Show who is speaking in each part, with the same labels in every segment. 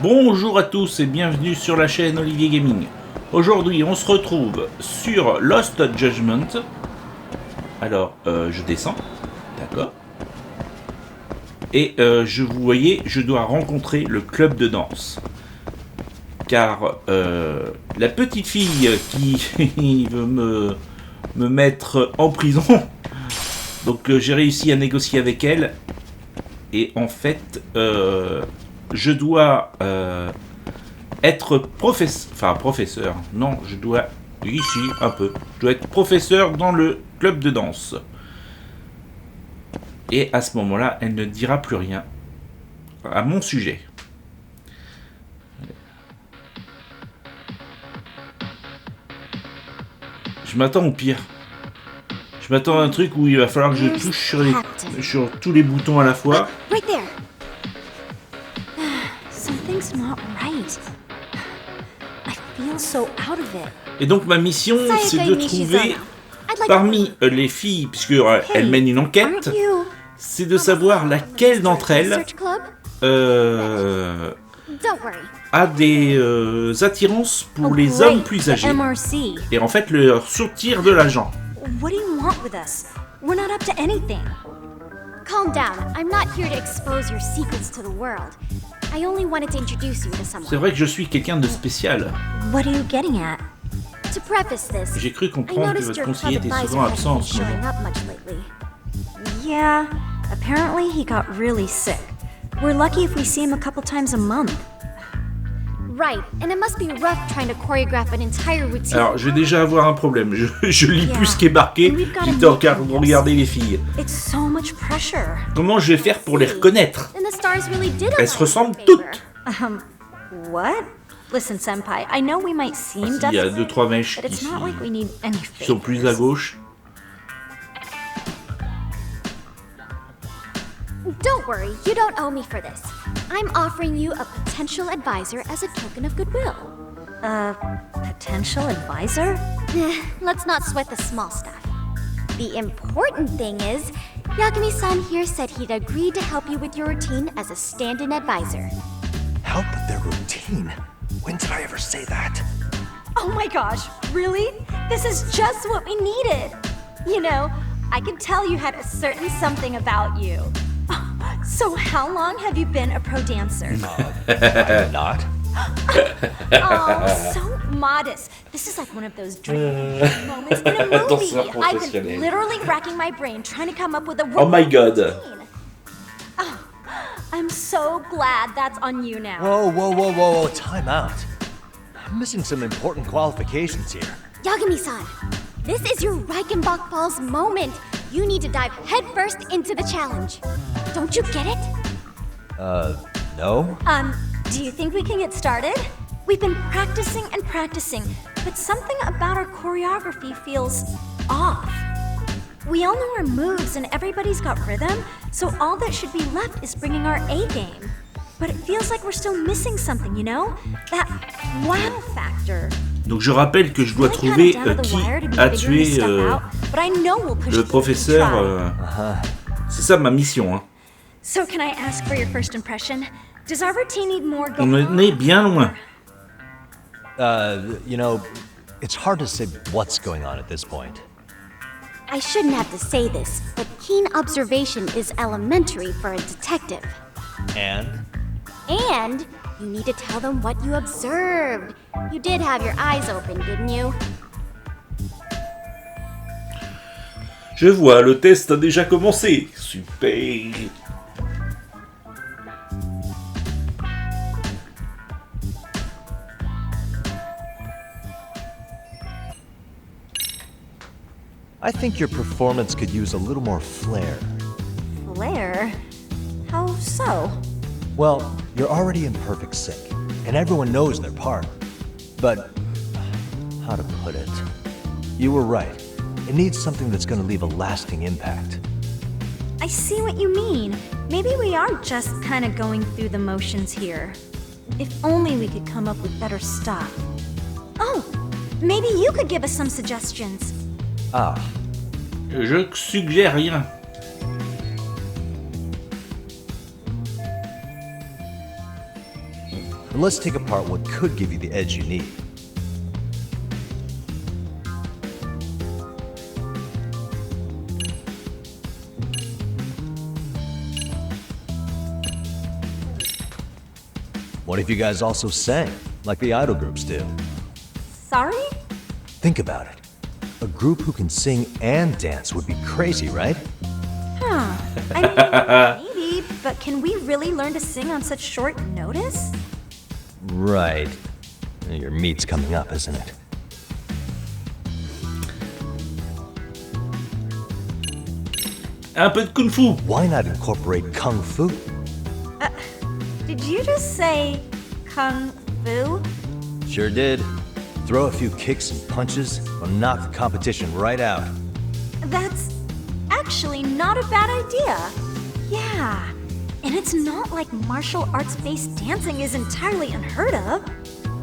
Speaker 1: Bonjour à tous et bienvenue sur la chaîne Olivier Gaming. Aujourd'hui on se retrouve sur Lost Judgment. Alors je descends, d'accord. Et vous voyez, je dois rencontrer le club de danse. Car la petite fille qui veut me mettre en prison, donc j'ai réussi à négocier avec elle. Et en fait, je dois être professeur. Non, je dois... Ici, un peu. Je dois être professeur dans le club de danse. Et à ce moment-là, elle ne dira plus rien à mon sujet. Je m'attends au pire. Je m'attends à un truc où il va falloir que je touche sur tous les boutons à la fois.
Speaker 2: Right there. Something's not right. I feel so out of it.
Speaker 1: Et donc ma mission, c'est de trouver parmi les filles, puisque elle mène une enquête, c'est de savoir laquelle d'entre elles a des attirances pour les hommes plus âgés. Et en fait, leur sortir de l'agent.
Speaker 2: What do you want with us? We're not up to anything. Calm down. I'm not here to expose your secrets to the world. I only wanted to introduce you to someone.
Speaker 1: C'est vrai que je suis quelqu'un de spécial.
Speaker 2: What are you getting at? To preface this,
Speaker 1: j'ai cru comprendre que votre conseiller était souvent absent en ce moment.
Speaker 2: Yeah, apparently he got really sick. We're lucky if we see him a couple times a month. Right, and it must be rough trying to choreograph an entire routine.
Speaker 1: Alors, je vais déjà avoir un problème. Je lis plus ce qui est marqué. J'étais en train de regarder les filles.
Speaker 2: It's so much pressure.
Speaker 1: Comment je vais faire pour les reconnaître? Elles se ressemblent toutes.
Speaker 2: What? Listen, senpai, I know we might seem
Speaker 1: il y a 2-3 mèches
Speaker 2: but it's
Speaker 1: ici
Speaker 2: not like we need any
Speaker 1: qui sont plus à gauche.
Speaker 3: Don't worry, you don't owe me for this. I'm offering you a potential advisor as a token of goodwill.
Speaker 2: Potential advisor?
Speaker 3: Let's not sweat the small stuff. The important thing is, Yagami-san here said he'd agreed to help you with your routine as a stand-in advisor.
Speaker 4: Help with their routine? When did I ever say that?
Speaker 2: Oh my gosh, really? This is just what we needed. You know, I could tell you had a certain something about you. So how long have you been a pro dancer?
Speaker 4: I'm not.
Speaker 2: Oh, so modest. This is like one of those dream moments in a movie. I've been literally racking my brain trying to come up with a
Speaker 1: Oh my god.
Speaker 2: Oh, I'm so glad that's on you now.
Speaker 4: Whoa, time out. I'm missing some important qualifications here.
Speaker 3: Yagami-san, this is your Reichenbach Falls moment. You need to dive headfirst into the challenge. Don't you get it?
Speaker 4: No?
Speaker 2: Do you think we can get started? We've been practicing and practicing, but something about our choreography feels off. We all know our moves and everybody's got rhythm, so all that should be left is bringing our A game. But it feels like we're still missing something, you know? That wow factor.
Speaker 1: Donc je rappelle que je dois trouver qui a tué le professeur. C'est ça ma mission. Hein.
Speaker 2: So can I ask for your first impression? Does our routine need more
Speaker 1: On en est bien loin.
Speaker 4: You know, it's hard to say what's going on at this point.
Speaker 3: I shouldn't have to say this, but keen observation is elementary for a detective.
Speaker 4: And
Speaker 3: You need to tell them what you observed. You did have your eyes open, didn't you?
Speaker 1: Je vois, le test a déjà commencé. Super.
Speaker 4: I think your performance could use a little more flair.
Speaker 2: Flair? How so?
Speaker 4: Well, you're already in perfect sync, and everyone knows their part. But, how to put it? You were right. It needs something that's going to leave a lasting impact.
Speaker 2: I see what you mean. Maybe we are just kind of going through the motions here. If only we could come up with better stuff. Oh, maybe you could give us some suggestions.
Speaker 4: Ah.
Speaker 1: Je suggère rien.
Speaker 4: And let's take apart what could give you the edge you need. What if you guys also sang, like the idol groups do?
Speaker 2: Sorry?
Speaker 4: Think about it. A group who can sing and dance would be crazy, right?
Speaker 2: Huh. I mean, maybe, but can we really learn to sing on such short notice?
Speaker 4: Right. Your meat's coming up, isn't it?
Speaker 1: Un peu de kung fu.
Speaker 4: Why not incorporate kung fu?
Speaker 2: Did you just say kung fu?
Speaker 4: Sure did. Throw a few kicks and punches, will knock the competition right out.
Speaker 2: That's actually not a bad idea. Yeah. And it's not like martial arts-based dancing is entirely unheard of.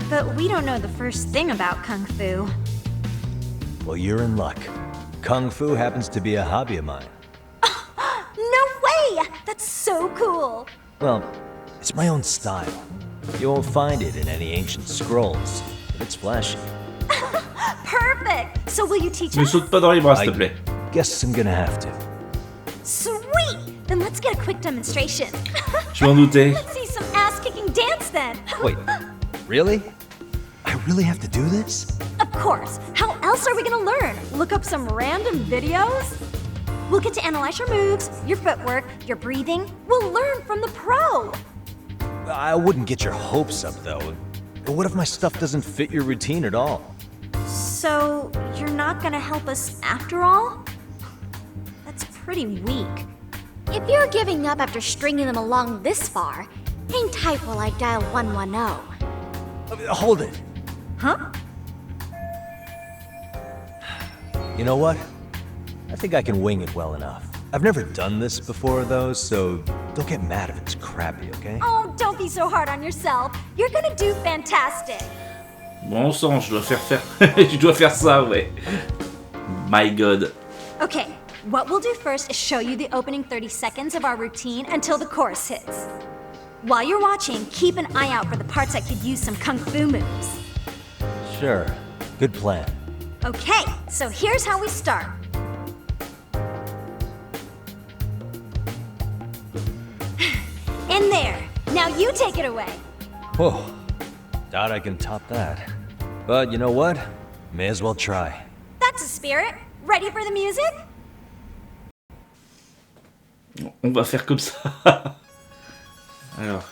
Speaker 2: But we don't know the first thing about kung fu.
Speaker 4: Well, you're in luck. Kung fu happens to be a hobby of mine.
Speaker 2: No way! That's so cool!
Speaker 4: Well, it's my own style. You won't find it in any ancient scrolls, but it's flashy.
Speaker 2: Perfect! So will you teach
Speaker 1: Ne
Speaker 2: us?
Speaker 1: saute pas dans les bras, s'il te plaît.
Speaker 4: Guess I'm gonna have to.
Speaker 2: Sweet! Then let's get a quick demonstration.
Speaker 1: Je m'en doutais.
Speaker 2: Let's see some ass-kicking dance then!
Speaker 4: Wait, really? I really have to do this?
Speaker 2: Of course! How else are we gonna learn? Look up some random videos? We'll get to analyze your moves, your footwork, your breathing. We'll learn from the pro!
Speaker 4: I wouldn't get your hopes up, though. What if my stuff doesn't fit your routine at all?
Speaker 2: So, you're not gonna help us after all? That's pretty weak.
Speaker 3: If you're giving up after stringing them along this far, hang tight while I dial 110.
Speaker 4: Hold it.
Speaker 2: Huh?
Speaker 4: You know what? I think I can wing it well enough. I've never done this before, though, so don't get mad if it's crappy, okay?
Speaker 2: Oh, don't be so hard on yourself. You're gonna do fantastic.
Speaker 1: Bon sang, je dois faire... Je dois faire ça, ouais. My God.
Speaker 2: Okay, what we'll do first is show you the opening 30 seconds of our routine until the chorus hits. While you're watching, keep an eye out for the parts that could use some kung fu moves.
Speaker 4: Sure. Good plan.
Speaker 2: Okay, so here's how we start. In there. Now you take it away.
Speaker 4: Whoa. Doubt I can top that. But you know what? May as well try.
Speaker 2: That's a spirit. Ready for the music?
Speaker 1: On va faire comme ça. Alors,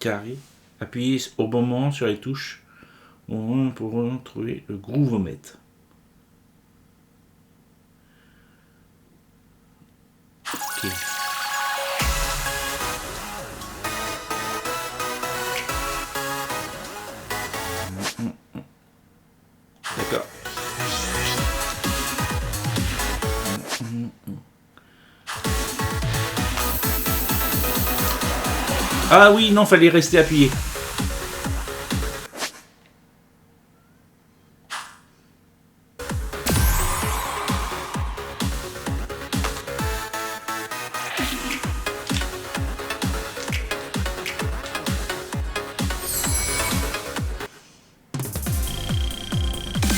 Speaker 1: carré. Appuyez au bon moment sur les touches pour trouver le groove-mètre. Ok. D'accord. Ah oui, non, fallait rester appuyé.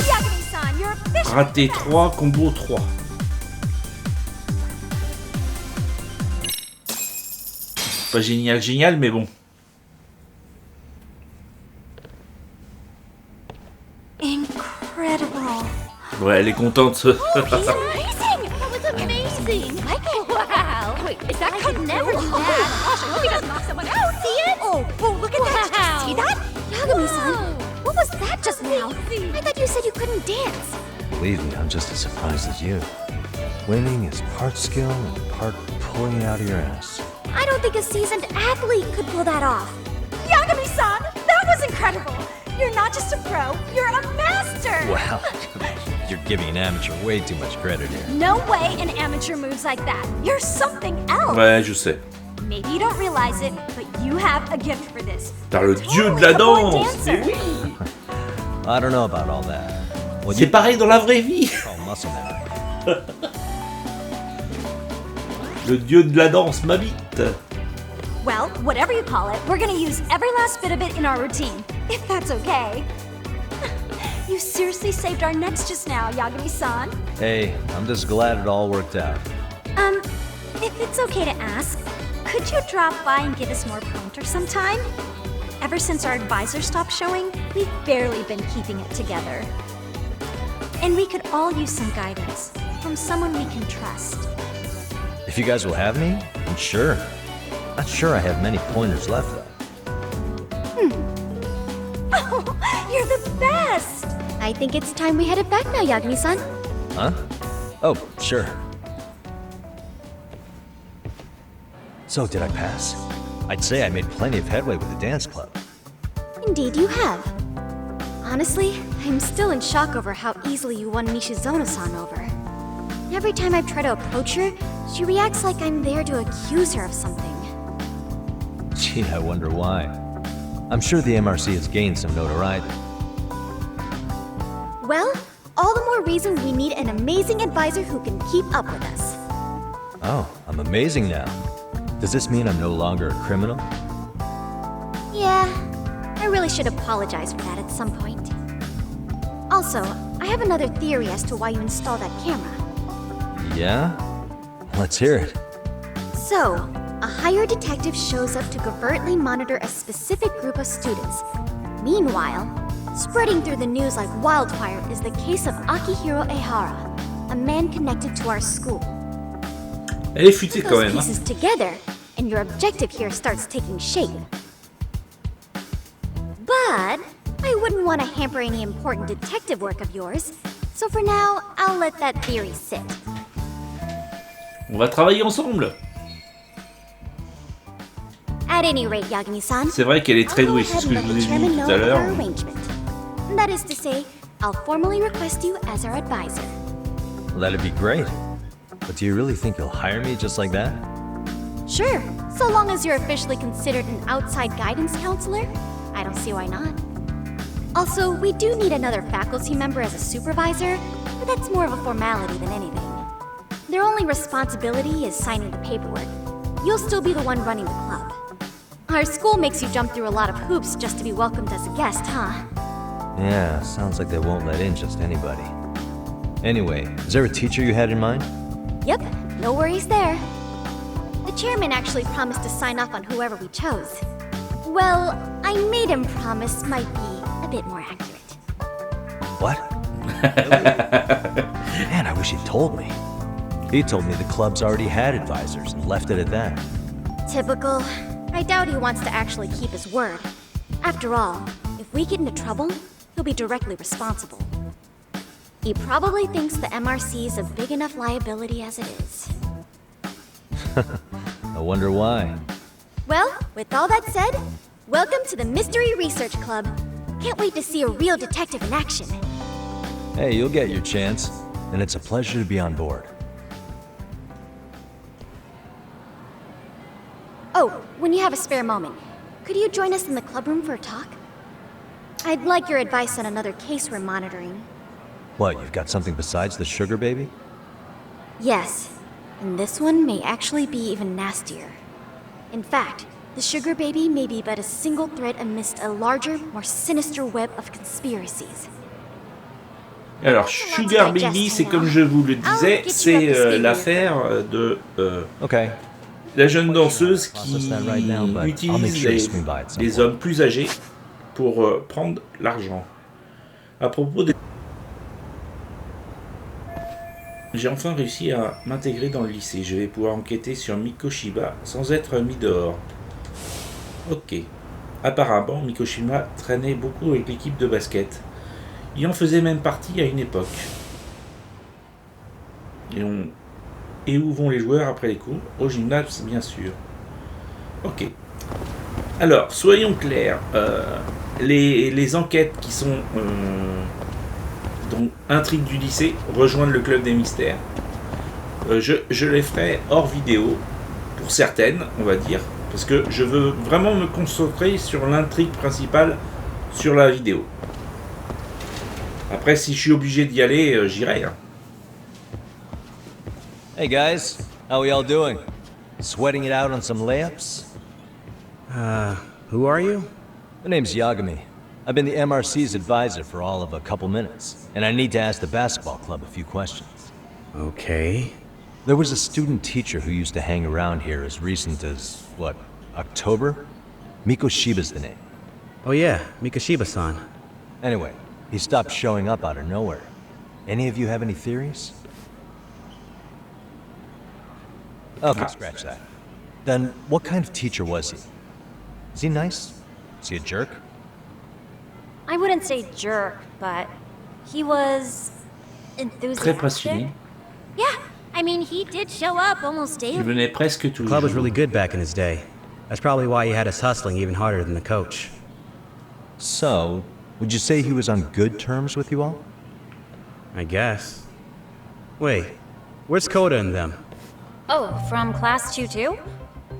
Speaker 2: Yagami-san, you're official.
Speaker 1: Raté 3, combo 3. Pas génial, génial, mais bon.
Speaker 2: Incredible.
Speaker 1: Ouais, elle est contente.
Speaker 3: Amazing! That was amazing! Wow! Wait, is that could never do that? Gosh, I hope he doesn't knock someone out! See it?
Speaker 2: Oh, look at that. Did you see that?
Speaker 3: Yagami-san, what was that just now? I thought you said you couldn't dance.
Speaker 4: Believe me, I'm just as surprised as you. Winning is part skill and part pulling it out of your ass.
Speaker 3: I don't think a seasoned athlete could pull that off.
Speaker 2: Yagami-san, that was incredible. You're not just a pro, you're a master.
Speaker 4: Wow. You're giving an amateur way too much credit here.
Speaker 2: No way an amateur moves like that. You're something else.
Speaker 1: Ouais, je sais.
Speaker 2: Maybe you don't realize it, but you have a gift for this.
Speaker 1: T'as le dieu de la danse. Eh oui.
Speaker 4: I don't know about all that. Well,
Speaker 1: C'est pareil dans la vraie vie.
Speaker 4: Oh, muscle memory.
Speaker 1: Le dieu de la danse m'habite.
Speaker 2: Well, whatever you call it, we're gonna use every last bit of it in our routine, if that's okay. You seriously saved our necks just now, Yagami-san.
Speaker 4: Hey, I'm just glad it all worked out.
Speaker 2: If it's okay to ask, could you drop by and give us more pointers sometime? Ever since our advisor stopped showing, we've barely been keeping it together. And we could all use some guidance from someone we can trust.
Speaker 4: If you guys will have me, then sure. Not sure I have many pointers left, though.
Speaker 2: Oh, you're the best!
Speaker 3: I think it's time we headed back now, Yagami-san.
Speaker 4: Huh? Oh, sure. So, did I pass? I'd say I made plenty of headway with the dance club.
Speaker 3: Indeed you have. Honestly, I'm still in shock over how easily you won Nishizono-san over. Every time I try to approach her, she reacts like I'm there to accuse her of something.
Speaker 4: Gee, I wonder why. I'm sure the MRC has gained some notoriety.
Speaker 3: Well, all the more reason we need an amazing advisor who can keep up with us.
Speaker 4: Oh, I'm amazing now. Does this mean I'm no longer a criminal?
Speaker 3: Yeah, I really should apologize for that at some point. Also, I have another theory as to why you installed that camera.
Speaker 4: Yeah? Let's hear it.
Speaker 3: So, a hired detective shows up to covertly monitor a specific group of students. Meanwhile, spreading through the news like wildfire is the case of Akihiro Ehara, a man connected to our school.
Speaker 1: Elle est futée
Speaker 3: Put
Speaker 1: quand
Speaker 3: those
Speaker 1: même.
Speaker 3: pieces together, and your objective here starts taking shape. But I wouldn't want to hamper any important detective work of yours, so for now, I'll let that theory sit.
Speaker 1: On va travailler ensemble.
Speaker 3: At any rate, Yagami-san,
Speaker 1: C'est vrai qu'elle est très
Speaker 3: I'll go
Speaker 1: douée,
Speaker 3: ahead
Speaker 1: c'est ce que
Speaker 3: and
Speaker 1: je
Speaker 3: let
Speaker 1: vous ai
Speaker 3: the chairman
Speaker 1: dit
Speaker 3: know
Speaker 1: tout à
Speaker 3: of
Speaker 1: l'heure.
Speaker 3: our arrangement. That is to say, I'll formally request you as our advisor.
Speaker 4: Well, that'd be great. But do you really think you'll hire me just like that?
Speaker 3: Sure, so long as you're officially considered an outside guidance counselor, I don't see why not. Also, we do need another faculty member as a supervisor, but that's more of a formality than anything. Their only responsibility is signing the paperwork. You'll still be the one running the club. Our school makes you jump through a lot of hoops just to be welcomed as a guest, huh?
Speaker 4: Yeah, sounds like they won't let in just anybody. Anyway, is there a teacher you had in mind?
Speaker 3: Yep, no worries there. The chairman actually promised to sign off on whoever we chose. Well, I made him promise might be a bit more accurate.
Speaker 4: What? Man, I wish he'd told me. He told me the club's already had advisors and left it at that.
Speaker 3: Typical. I doubt he wants to actually keep his word. After all, if we get into trouble, he'll be directly responsible. He probably thinks the MRC is a big enough liability as it is.
Speaker 4: I wonder why.
Speaker 3: Well, with all that said, welcome to the Mystery Research Club. Can't wait to see a real detective in action.
Speaker 4: Hey, you'll get your chance, and it's a pleasure to be on board.
Speaker 3: Oh, when you have a spare moment, could you join us in the club room for a talk? I'd like your advice on another case we're monitoring.
Speaker 4: What, you've got something besides the sugar baby?
Speaker 3: Yes, and this one may actually be even nastier. In fact, the sugar baby may be but a single thread amidst a larger, more sinister web of conspiracies.
Speaker 1: Alors, Sugar Baby, c'est comme je vous le disais, c'est l'affaire de
Speaker 4: Okay.
Speaker 1: la jeune danseuse qui
Speaker 4: Process that right now, but I'll make
Speaker 1: utilise
Speaker 4: sure to swing by at some
Speaker 1: les
Speaker 4: point.
Speaker 1: hommes plus âgés pour prendre l'argent. À propos des... J'ai enfin réussi à m'intégrer dans le lycée. Je vais pouvoir enquêter sur Mikoshiba sans être mis dehors. Ok. Apparemment, Mikoshiba traînait beaucoup avec l'équipe de basket. Il en faisait même partie à une époque. Et où vont les joueurs après les cours? Au gymnase, bien sûr. Ok. Alors, soyons clairs. Les enquêtes qui sont donc intrigue du lycée, rejoindre le club des mystères. Je les ferai hors vidéo, pour certaines, on va dire, parce que je veux vraiment me concentrer sur l'intrigue principale sur la vidéo. Après, si je suis obligé d'y aller, j'irai. Hein.
Speaker 4: Hey guys, how we all doing? Sweating it out on some layups?
Speaker 5: Who are you?
Speaker 4: My name's Yagami. I've been the MRC's advisor for all of a couple minutes, and I need to ask the basketball club a few questions.
Speaker 5: Okay.
Speaker 4: There was a student teacher who used to hang around here as recent as, what, October? Miko Shiba's the name.
Speaker 5: Oh yeah, Mikashiba-san.
Speaker 4: Anyway, he stopped showing up out of nowhere. Any of you have any theories? Okay, scratch that. Then, what kind of teacher was he? Is he nice? Is he a jerk?
Speaker 2: I wouldn't say jerk, but he was
Speaker 1: Très passionné.
Speaker 2: enthusiastic. Yeah, I mean, he did show up almost
Speaker 1: Il
Speaker 2: daily.
Speaker 1: venait presque tous
Speaker 5: The
Speaker 1: les
Speaker 5: club was
Speaker 1: jours.
Speaker 5: really good back in his day. That's probably why he had us hustling even harder than the coach.
Speaker 4: So, would you say he was on good terms with you all?
Speaker 5: I guess. Wait, where's Koda and them?
Speaker 2: Oh, from class 2 too?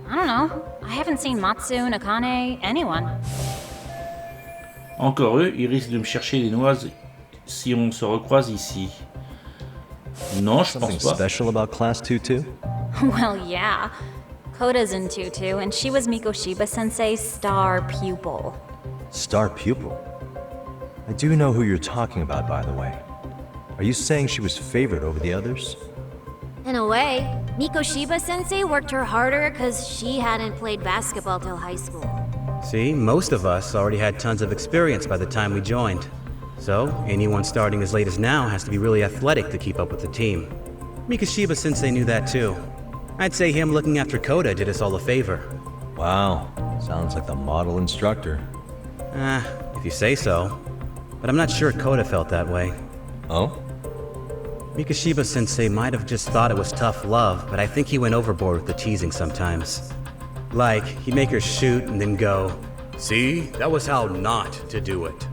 Speaker 2: I don't know. I haven't seen Matsu, Nakane, anyone.
Speaker 1: Encore eux, ils risquent de me chercher les noises si on se recroise ici. Non, je
Speaker 4: Something
Speaker 1: pense pas.
Speaker 4: special about Class 2 too?
Speaker 2: Well, yeah. Koda's in tutu, and she was Mikoshiba Sensei's star pupil.
Speaker 4: Star pupil? I do know who you're talking about, by the way. Are you saying she was favored over the others?
Speaker 3: In a way, Mikoshiba Sensei worked her harder because she hadn't played basketball till high school.
Speaker 5: See, most of us already had tons of experience by the time we joined. So, anyone starting as late as now has to be really athletic to keep up with the team. Mikashiba Sensei knew that too. I'd say him looking after Koda did us all a favor.
Speaker 4: Wow, sounds like the model instructor.
Speaker 5: If you say so. But I'm not sure Koda felt that way.
Speaker 4: Oh?
Speaker 5: Mikashiba Sensei might have just thought it was tough love, but I think he went overboard with the teasing sometimes. Like, he'd make her shoot and then go, "See, that was how not to do it."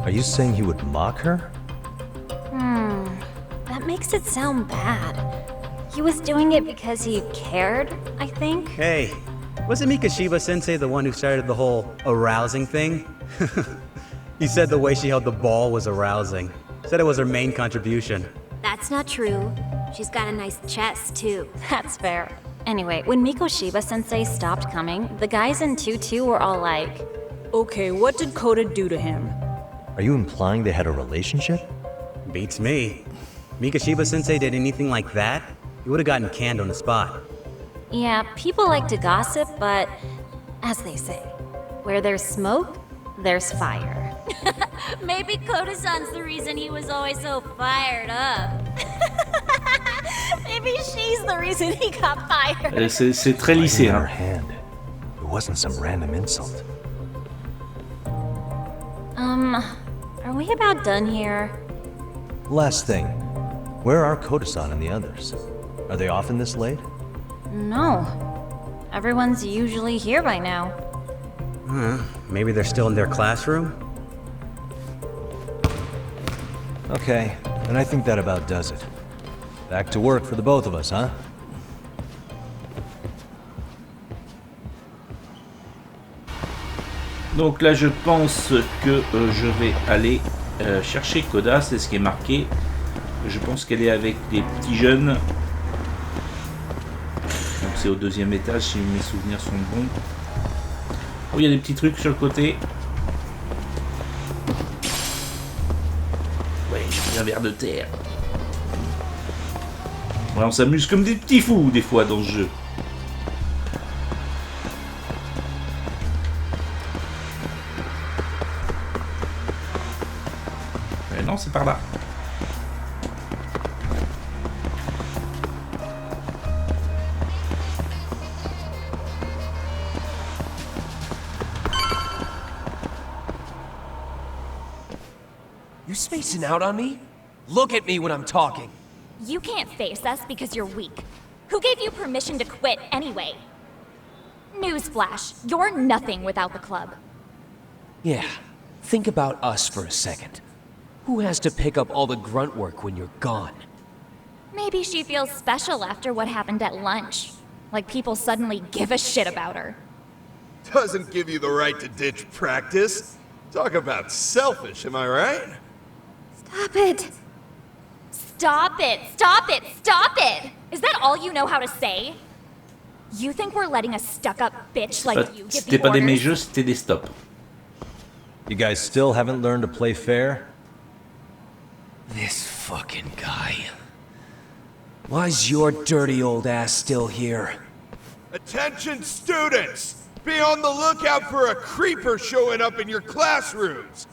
Speaker 4: Are you saying he would mock her?
Speaker 2: That makes it sound bad. He was doing it because he cared, I think.
Speaker 5: Hey, wasn't Mikashiba Sensei the one who started the whole arousing thing? He said the way she held the ball was arousing. Said it was her main contribution.
Speaker 3: That's not true. She's got a nice chest, too.
Speaker 2: That's fair. Anyway, when Mikoshiba Sensei stopped coming, the guys in tutu were all like,
Speaker 6: Okay, what did Koda do to him?
Speaker 4: Are you implying they had a relationship?
Speaker 5: Beats me. Mikashiba Sensei did anything like that, he would have gotten canned on the spot.
Speaker 2: yeah, people like to gossip, but as they say, where there's smoke, there's fire.
Speaker 3: Maybe Koda-san's the reason he was always so fired up.
Speaker 2: Maybe she's the reason he got fired.
Speaker 1: C'est très
Speaker 4: In her
Speaker 1: lycéen.
Speaker 4: hand. It wasn't some random insult.
Speaker 2: Are we about done here?
Speaker 4: Last thing. Where are Koda-san and the others? Are they often this late?
Speaker 2: No. Everyone's usually here by now.
Speaker 5: Maybe they're still in their classroom?
Speaker 4: Okay, and I think that about does it. Back to work for the both of us, huh?
Speaker 1: Donc là, je pense que je vais aller chercher Koda, c'est ce qui est marqué. Je pense qu'elle est avec des petits jeunes. Donc c'est au deuxième étage si mes souvenirs sont bons. Oh, il y a des petits trucs sur le côté. Ouais, j'ai pris un verre de terre. Ouais, on s'amuse comme des petits fous des fois dans ce jeu. Non, c'est par là.
Speaker 7: You spacing out on me? Look at me when I'm talking.
Speaker 8: You can't face us because you're weak. Who gave you permission to quit anyway? Newsflash, you're nothing without the club.
Speaker 7: Yeah, think about us for a second. Who has to pick up all the grunt work when you're gone?
Speaker 8: Maybe she feels special after what happened at lunch. Like people suddenly give a shit about her.
Speaker 9: Doesn't give you the right to ditch practice. Talk about selfish, am I right?
Speaker 8: Stop it! Stop it! Stop it! Stop it! Is that all you know how to say? You think we're letting a stuck-up bitch like you give
Speaker 1: C'était
Speaker 8: the
Speaker 1: pas des
Speaker 8: orders?
Speaker 1: jeux, c'était des stops.
Speaker 4: You guys still haven't learned to play fair?
Speaker 7: This fucking guy. Why's your dirty old ass still here?
Speaker 9: Attention students! Be on the lookout for a creeper showing up in your classrooms!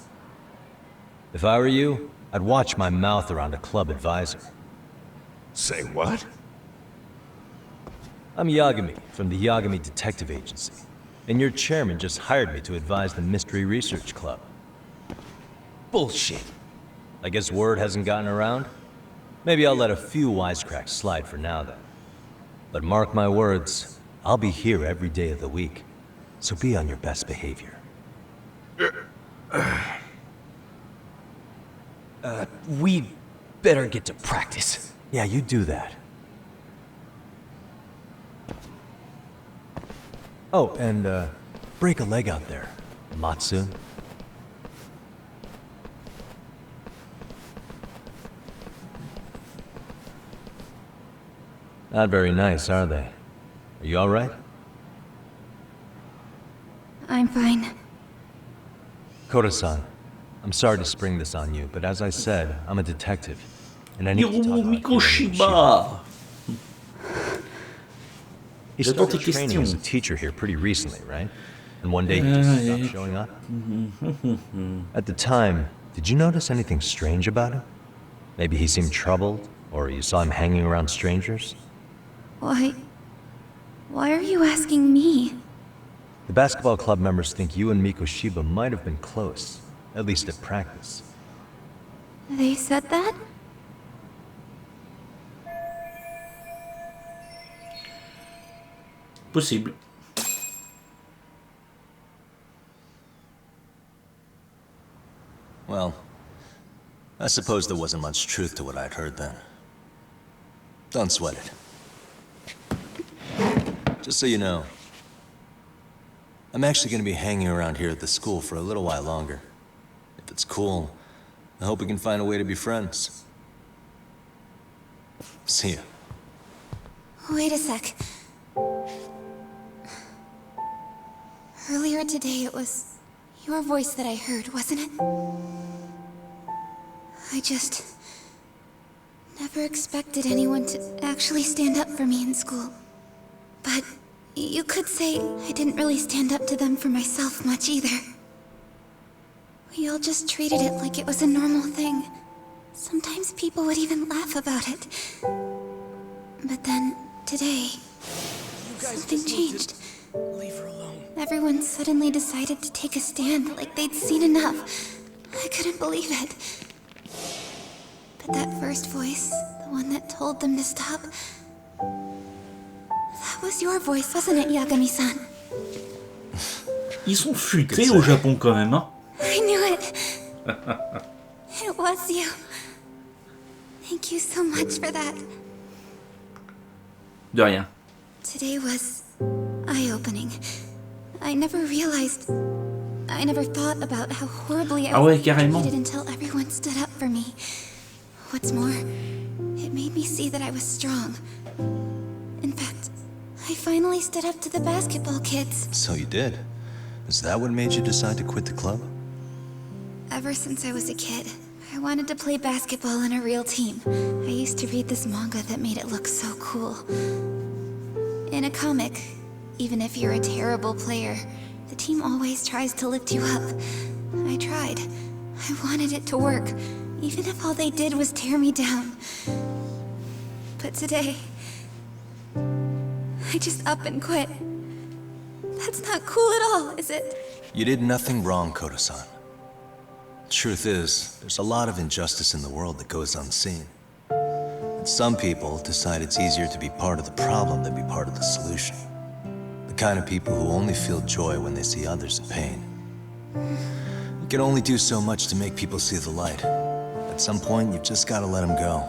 Speaker 4: If I were you, I'd watch my mouth around a club advisor.
Speaker 9: Say what?
Speaker 4: I'm Yagami, from the Yagami Detective Agency, and your chairman just hired me to advise the Mystery Research Club.
Speaker 7: Bullshit.
Speaker 4: I guess word hasn't gotten around? Maybe I'll let a few wisecracks slide for now then. But mark my words, I'll be here every day of the week, so be on your best behavior.
Speaker 7: We better get to practice.
Speaker 4: Yeah, you do that. Oh, and break a leg out there, Matsu. Not very nice, are they? Are you alright?
Speaker 3: I'm fine.
Speaker 4: Koda-san, I'm sorry to spring this on you, but as I said, I'm a detective, and I need to talk about
Speaker 1: Mikoshiba.
Speaker 4: He
Speaker 1: J'attends
Speaker 4: started
Speaker 1: tes
Speaker 4: training as a
Speaker 1: questions.
Speaker 4: teacher here pretty recently, right? And one day he just stopped showing up? At the time, did you notice anything strange about him? Maybe he seemed troubled, or you saw him hanging around strangers?
Speaker 3: Why are you asking me?
Speaker 4: The basketball club members think you and Mikoshiba might have been close, at least at practice.
Speaker 3: They said that?
Speaker 1: Possible.
Speaker 10: Well, I suppose there wasn't much truth to what I'd heard then. Don't sweat it. Just so you know, I'm actually going to be hanging around here at the school for a little while longer. If it's cool, I hope we can find a way to be friends. See ya.
Speaker 3: Wait a sec. Earlier today, it was your voice that I heard, wasn't it? I just never expected anyone to actually stand up for me in school. But you could say I didn't really stand up to them for myself much either. We all just treated it like it was a normal thing. Sometimes people would even laugh about it. But then, today, something changed.
Speaker 7: Leave her alone.
Speaker 3: Everyone suddenly decided to take a stand like they'd seen enough. I couldn't believe it. But that first voice, the one that told them to stop, that was your voice, wasn't it, Yagami-san?
Speaker 1: Ils sont futés au Japon quand même, hein.
Speaker 3: I knew it. It was you. Thank you so much for that.
Speaker 1: De rien.
Speaker 3: Today was eye-opening. I never thought about how horribly I
Speaker 1: Ah ouais,
Speaker 3: was
Speaker 1: carrément.
Speaker 3: treated until everyone stood up for me. What's more, it made me see that I was strong. In fact, I finally stood up to the basketball kids.
Speaker 10: So you did. Is that what made you decide to quit the club?
Speaker 3: Ever since I was a kid, I wanted to play basketball on a real team. I used to read this manga that made it look so cool. In a comic, even if you're a terrible player, the team always tries to lift you up. I tried. I wanted it to work, even if all they did was tear me down. But today, I just up and quit. That's not cool at all, is it?
Speaker 10: You did nothing wrong, Koda-san. Truth is, there's a lot of injustice in the world that goes unseen. And some people decide it's easier to be part of the problem than be part of the solution. The kind of people who only feel joy when they see others in pain. You can only do so much to make people see the light. At some point, you've just gotta let them go.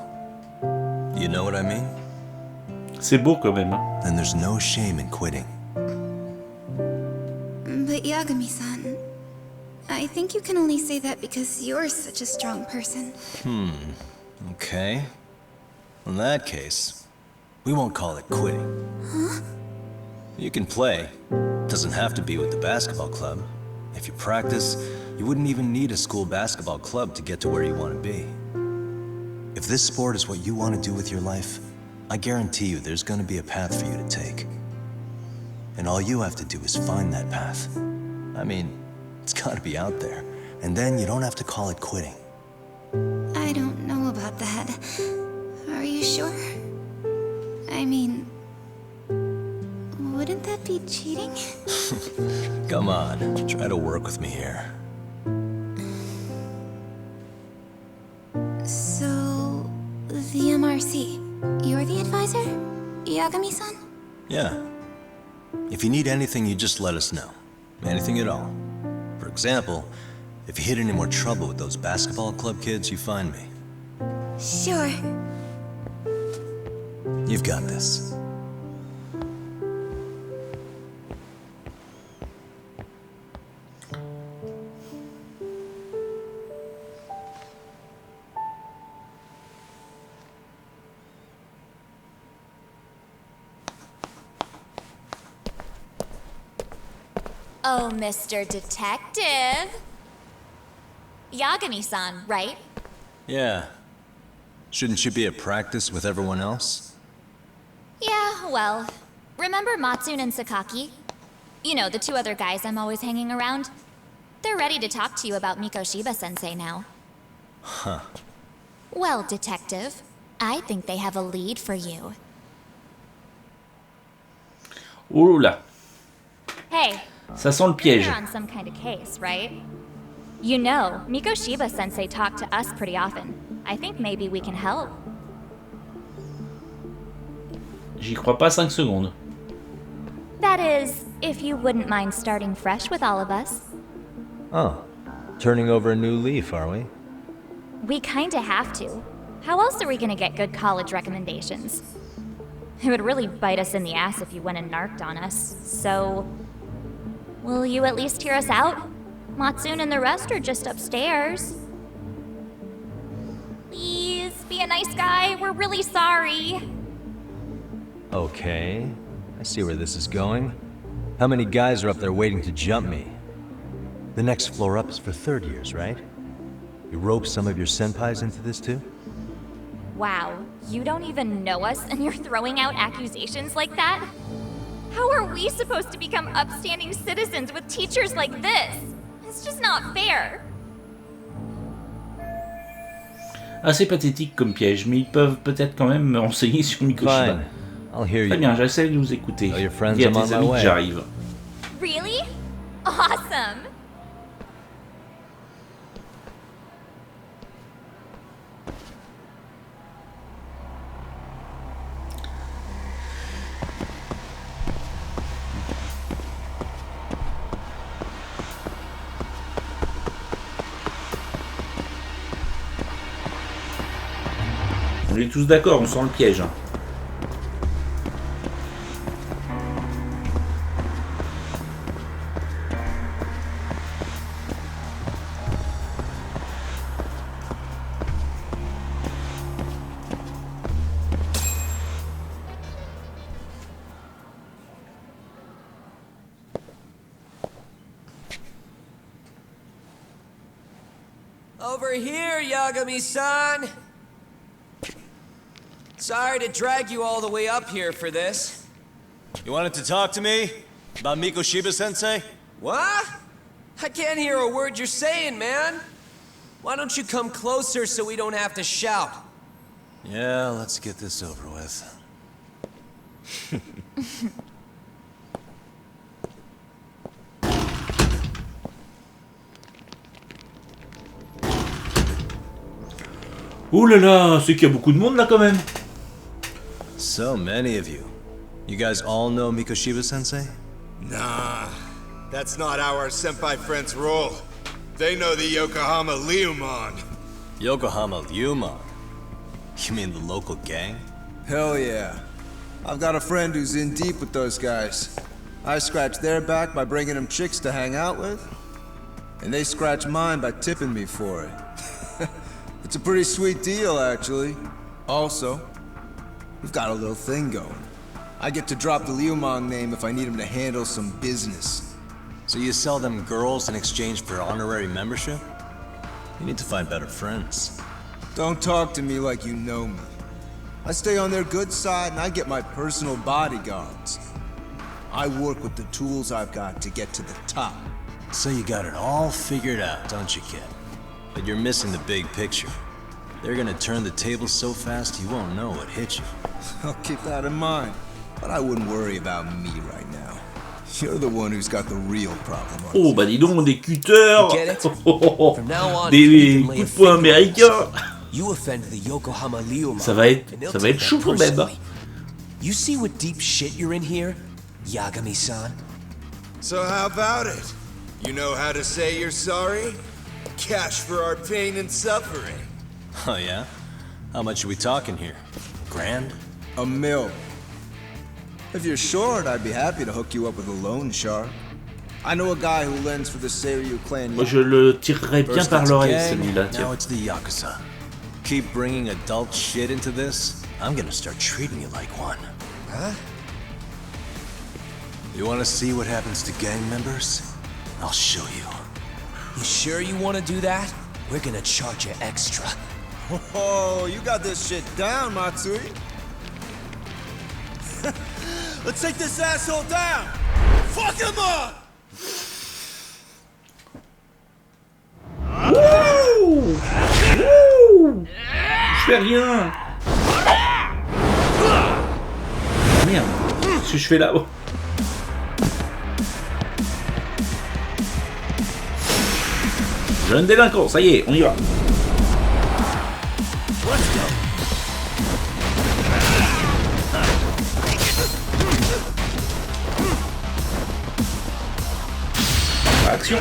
Speaker 10: You know what I mean?
Speaker 1: C'est beau quand même, hein.
Speaker 10: Then there's no shame in quitting.
Speaker 3: But Yagami-san, I think you can only say that because you're such a strong person.
Speaker 10: Okay. In that case, we won't call it quitting. You can play. Doesn't have to be with the basketball club. If you practice, you wouldn't even need a school basketball club to get to where you want to be. If this sport is what you want to do with your life, I guarantee you there's going to be a path for you to take. And all you have to do is find that path. I mean, it's got to be out there. And then you don't have to call it quitting.
Speaker 3: I don't know about that. Are you sure? I mean, wouldn't that be cheating?
Speaker 10: Come on, try to work with me here.
Speaker 3: So, the MRC, you're the advisor? Yagami-san?
Speaker 10: Yeah. If you need anything, you just let us know. Anything at all. For example, if you hit any more trouble with those basketball club kids, you find me.
Speaker 3: Sure.
Speaker 10: You've got this.
Speaker 8: Oh, Mr. Detective. Yagami-san, right?
Speaker 10: Yeah. Shouldn't you be at practice with everyone else?
Speaker 8: Yeah, well, remember Matsune and Sakaki? You know, the two other guys I'm always hanging around? They're ready to talk to you about Mikoshiba-sensei now.
Speaker 10: Huh.
Speaker 8: Well, Detective, I think they have a lead for you.
Speaker 1: Oh là.
Speaker 8: Hey,
Speaker 1: Ça sent le piège.
Speaker 8: you're on some kind of case, right? You know, Mikoshiba-sensei talked to us pretty often. I think maybe we can help.
Speaker 1: J'y crois pas 5 secondes.
Speaker 8: That is, if you wouldn't mind starting fresh with all of us.
Speaker 4: Oh, turning over a new leaf, are we?
Speaker 8: We kinda have to. How else are we gonna get good college recommendations? It would really bite us in the ass if you went and narked on us, so... Will you at least hear us out? Matsune and the rest are just upstairs. Please, be a nice guy, we're really sorry.
Speaker 4: Okay, I see where this is going. How many guys are up there waiting to jump me? The next floor up is for third years, right? You rope some of your senpais into this too?
Speaker 8: Wow, you don't even know us and you're throwing out accusations like that? How are we supposed to become upstanding citizens with teachers like this? It's just not fair.
Speaker 1: Assez pathétique comme piège, mais ils peuvent peut-être quand même me renseigner sur Mikoshiba.
Speaker 4: Fine, I'll hear
Speaker 1: Très
Speaker 4: you.
Speaker 1: bien, j'essaie de vous écouter.
Speaker 4: Tell your friends
Speaker 1: Dis à
Speaker 4: I'm on
Speaker 1: tes
Speaker 4: my
Speaker 1: amis que
Speaker 4: way.
Speaker 1: j'arrive.
Speaker 8: Really? Awesome.
Speaker 1: On est tous d'accord, on sent le piège. Hein.
Speaker 7: Over here, Yagami-san! Sorry to drag you all the way up here for this.
Speaker 10: You wanted to talk to me? About Mikoshiba-sensei?
Speaker 7: What? I can't hear a word you're saying, man. Why don't you come closer so we don't have to shout?
Speaker 10: Yeah, let's get this over with.
Speaker 1: Ouh là là, c'est qu'il y a beaucoup de monde là quand même.
Speaker 10: So many of you. You guys all know Mikoshiba-sensei?
Speaker 9: Nah, that's not how our senpai friends roll. They know the Yokohama Liumon.
Speaker 10: Yokohama Liumon? You mean the local gang?
Speaker 11: Hell yeah. I've got a friend who's in deep with those guys. I scratch their back by bringing them chicks to hang out with, and they scratch mine by tipping me for it. It's a pretty sweet deal, actually. Also, we've got a little thing going. I get to drop the Liumang name if I need him to handle some business.
Speaker 10: So you sell them girls in exchange for honorary membership? You need to find better friends.
Speaker 11: Don't talk to me like you know me. I stay on their good side and I get my personal bodyguards. I work with the tools I've got to get to the top.
Speaker 10: So you got it all figured out, don't you, kid? But you're missing the big picture. They're gonna turn the tables so fast you won't know what hit you.
Speaker 11: I'll keep that in mind. But I wouldn't worry about me right now. You're the one who's got the real problem.
Speaker 1: Oh bah dis donc, des cutters.
Speaker 7: Get it? From now on,
Speaker 1: Des
Speaker 7: you can lay
Speaker 1: coups
Speaker 7: a
Speaker 1: de poing
Speaker 7: finger on
Speaker 1: américains.
Speaker 7: You offend the Yokohama Liumang.
Speaker 1: Ça va être chaud quand même.
Speaker 7: You see what deep shit you're in here, Yagami-san?
Speaker 9: So how about it? You know how to say you're sorry? Cash for our pain and suffering.
Speaker 10: Oh yeah? How much are we talking here? Grand?
Speaker 11: $1 million. If you're short, I'd be happy to hook you up with a loan shark. I know a guy who lends for the Seiryu clan.
Speaker 1: Moi je le tirerai bien par l'oreille celui-là, tiens.
Speaker 10: Now it's the Yakuza. Keep bringing adult shit into this, I'm gonna start treating you like one.
Speaker 7: Huh?
Speaker 10: You wanna see what happens to gang members? I'll show you.
Speaker 7: You sure you want to do that? We're gonna charge you extra.
Speaker 11: Oh, you got this shit down, Matsui. Let's take this asshole down! Fuck him up!
Speaker 1: Wouh! Wouh! Je fais rien. Merde, qu'est-ce que je fais là-haut? Jeune délinquant, ça y est, on y va. Action.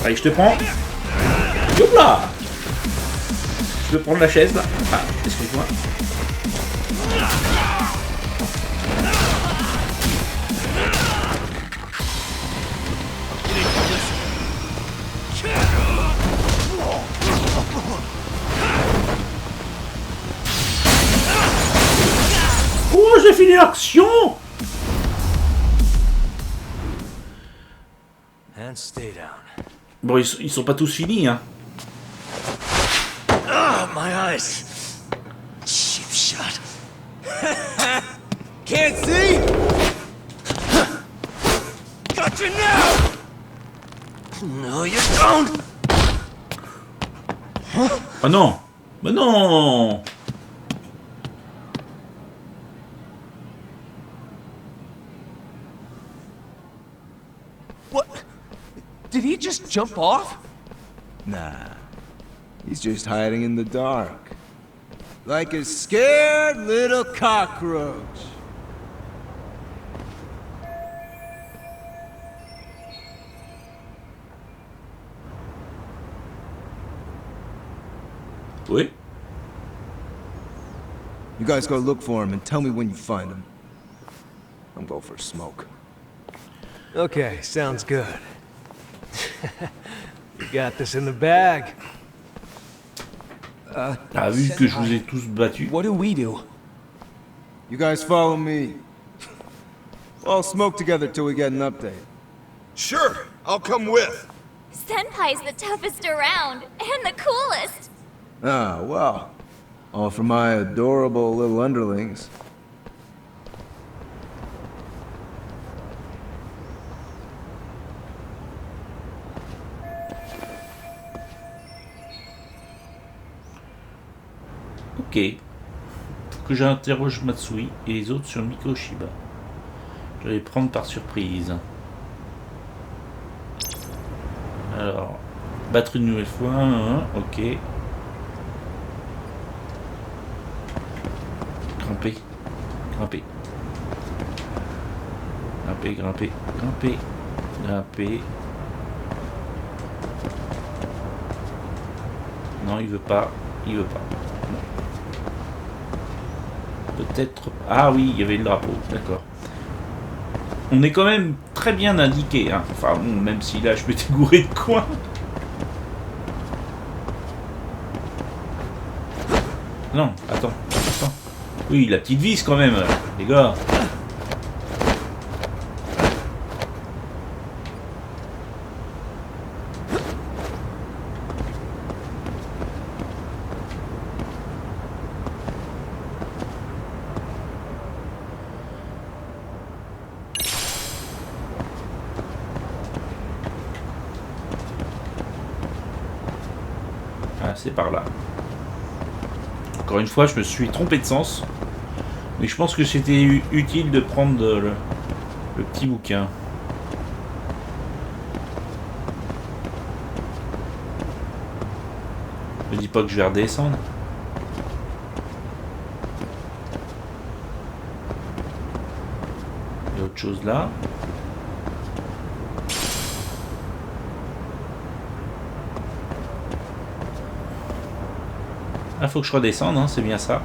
Speaker 1: Allez, je te prends. Youp là. Je peux prendre la chaise là. Ah, excuse-moi. Oh, j'ai fini l'action.
Speaker 4: And stay down.
Speaker 1: Bon, ils sont pas tous finis, hein.
Speaker 7: Ah, my eyes. Cheap shot. Can't see? Got you now! No, you don't!
Speaker 1: Oh non! Mais non!
Speaker 7: What? Did he just jump off?
Speaker 11: Nah. He's just hiding in the dark. Like a scared little cockroach.
Speaker 1: Oui?
Speaker 11: You guys go look for him and tell me when you find him. I'm going for a smoke.
Speaker 4: Okay, sounds good. You got this in the bag.
Speaker 1: Ah, vu que je vous ai tous battus.
Speaker 7: What do we do?
Speaker 11: You guys follow me. We'll all smoke together till we get an update.
Speaker 9: Sure, I'll come with.
Speaker 8: Senpai's the toughest around, and the coolest.
Speaker 11: Ah, well. All for my adorable little underlings.
Speaker 1: Ok. Faut que j'interroge Matsui et les autres sur Mikoshiba. Je vais les prendre par surprise. Alors, battre une nouvelle fois, hein, ok. Grimper, grimper. Grimper, grimper, grimper, grimper. Non, il veut pas, il veut pas. Peut-être... Ah oui, il y avait le drapeau, d'accord. On est quand même très bien indiqué, hein. Enfin bon, même si là je m'étais gouré de coin. Non, attends. Oui, la petite vis quand même, les gars. Ah, c'est par là. Encore une fois, je me suis trompé de sens. Mais je pense que c'était utile de prendre le petit bouquin. Ne dis pas que je vais redescendre. Il y a autre chose là. Ah, faut que je redescende, hein, c'est bien ça.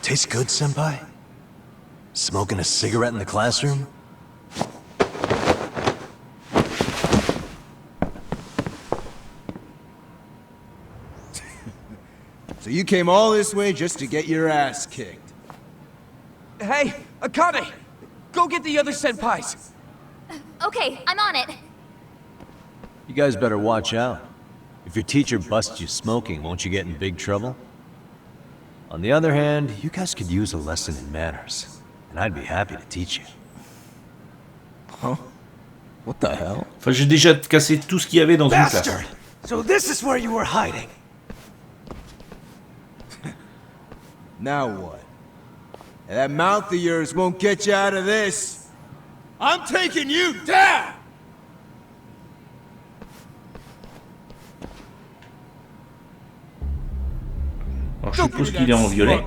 Speaker 4: Tastes good, senpai? Smoking a cigarette in the classroom?
Speaker 11: So you came all this way just to get your ass kicked.
Speaker 7: Hey, Akane! Go get the other senpais!
Speaker 8: Okay, I'm on it.
Speaker 4: You guys better watch out. If your teacher busts you smoking, won't you get in big trouble? On the other hand, you guys could use a lesson in manners, and I'd be happy to teach you.
Speaker 11: Huh? What the hell?
Speaker 1: Enfin, j'ai déjà cassé tout ce qu'il y avait dans une classe.
Speaker 4: Bastard! So this is where you were hiding.
Speaker 11: Now what? That mouth of yours won't get you out of this. I'm taking you down!
Speaker 1: Alors, je suppose qu'il est en violet.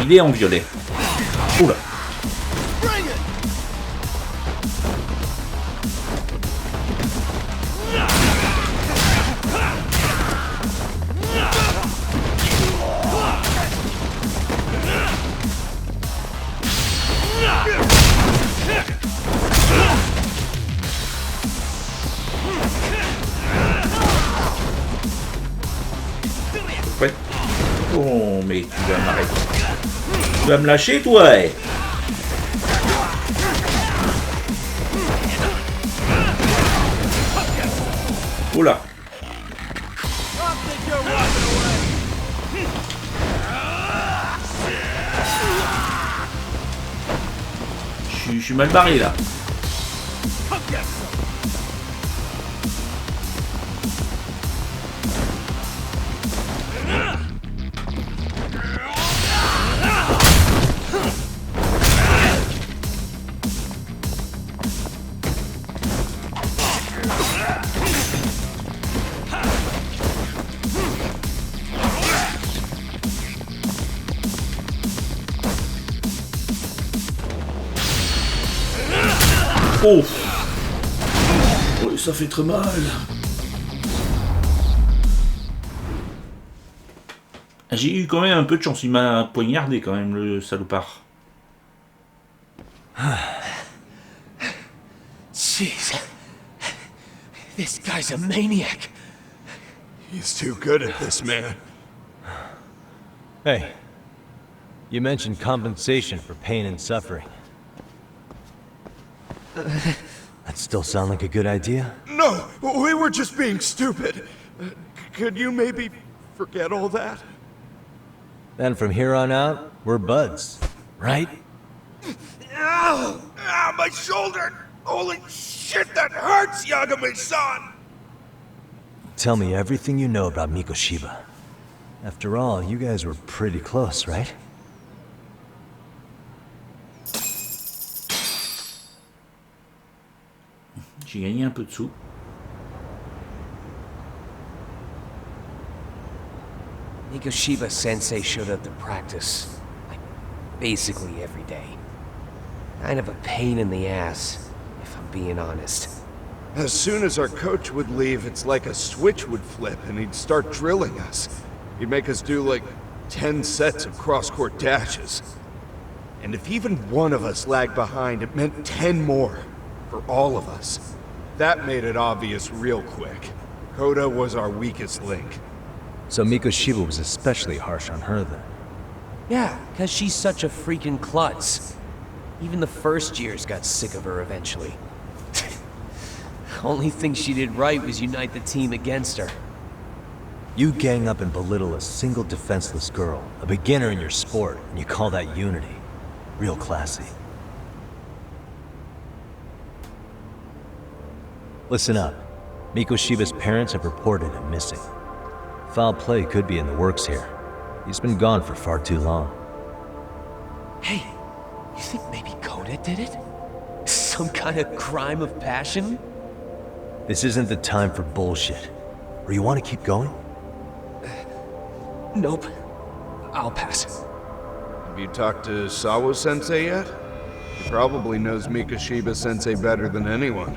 Speaker 1: Il est en violet. Oula. Ouais. Oh, mais tu vas m'arrêter. Tu vas me lâcher, toi, eh. Oula. Je suis mal barré, là. Oh. Oh, ça fait très mal. J'ai eu quand même un peu de chance, il m'a poignardé quand même, le salopard.
Speaker 7: Jeez. This guy's a maniac.
Speaker 9: He's too good at this, man.
Speaker 4: Hey, you mentioned compensation for pain and suffering. That still sound like a good idea?
Speaker 9: No, we were just being stupid. Could you maybe forget all that?
Speaker 4: Then from here on out, we're buds, right?
Speaker 9: Ow! Ah, my shoulder! Holy shit, that hurts, Yagami-san!
Speaker 4: Tell me everything you know about Mikoshiba. After all, you guys were pretty close, right?
Speaker 1: J'ai gagné un peu de sous.
Speaker 7: Mikoshiba Sensei showed up to practice, like, basically every day. Kind of a pain in the ass, if I'm being honest.
Speaker 9: As soon as our coach would leave, it's like a switch would flip and he'd start drilling us. He'd make us do like 10 sets of cross-court dashes. And if even one of us lagged behind, it meant 10 more for all of us. That made it obvious real quick. Koda was our weakest link.
Speaker 4: So Mikoshiba was especially harsh on her then.
Speaker 7: Yeah, because she's such a freaking klutz. Even the first years got sick of her eventually. Only thing she did right was unite the team against her.
Speaker 4: You gang up and belittle a single defenseless girl, a beginner in your sport, and you call that unity. Real classy. Listen up. Mikoshiba's parents have reported him missing. Foul play could be in the works here. He's been gone for far too long.
Speaker 7: Hey, you think maybe Koda did it? Some kind of crime of passion?
Speaker 4: This isn't the time for bullshit. Or you want to keep going?
Speaker 7: Nope. I'll pass.
Speaker 9: Have you talked to Sawa-sensei yet? He probably knows Mikoshiba-sensei better than anyone.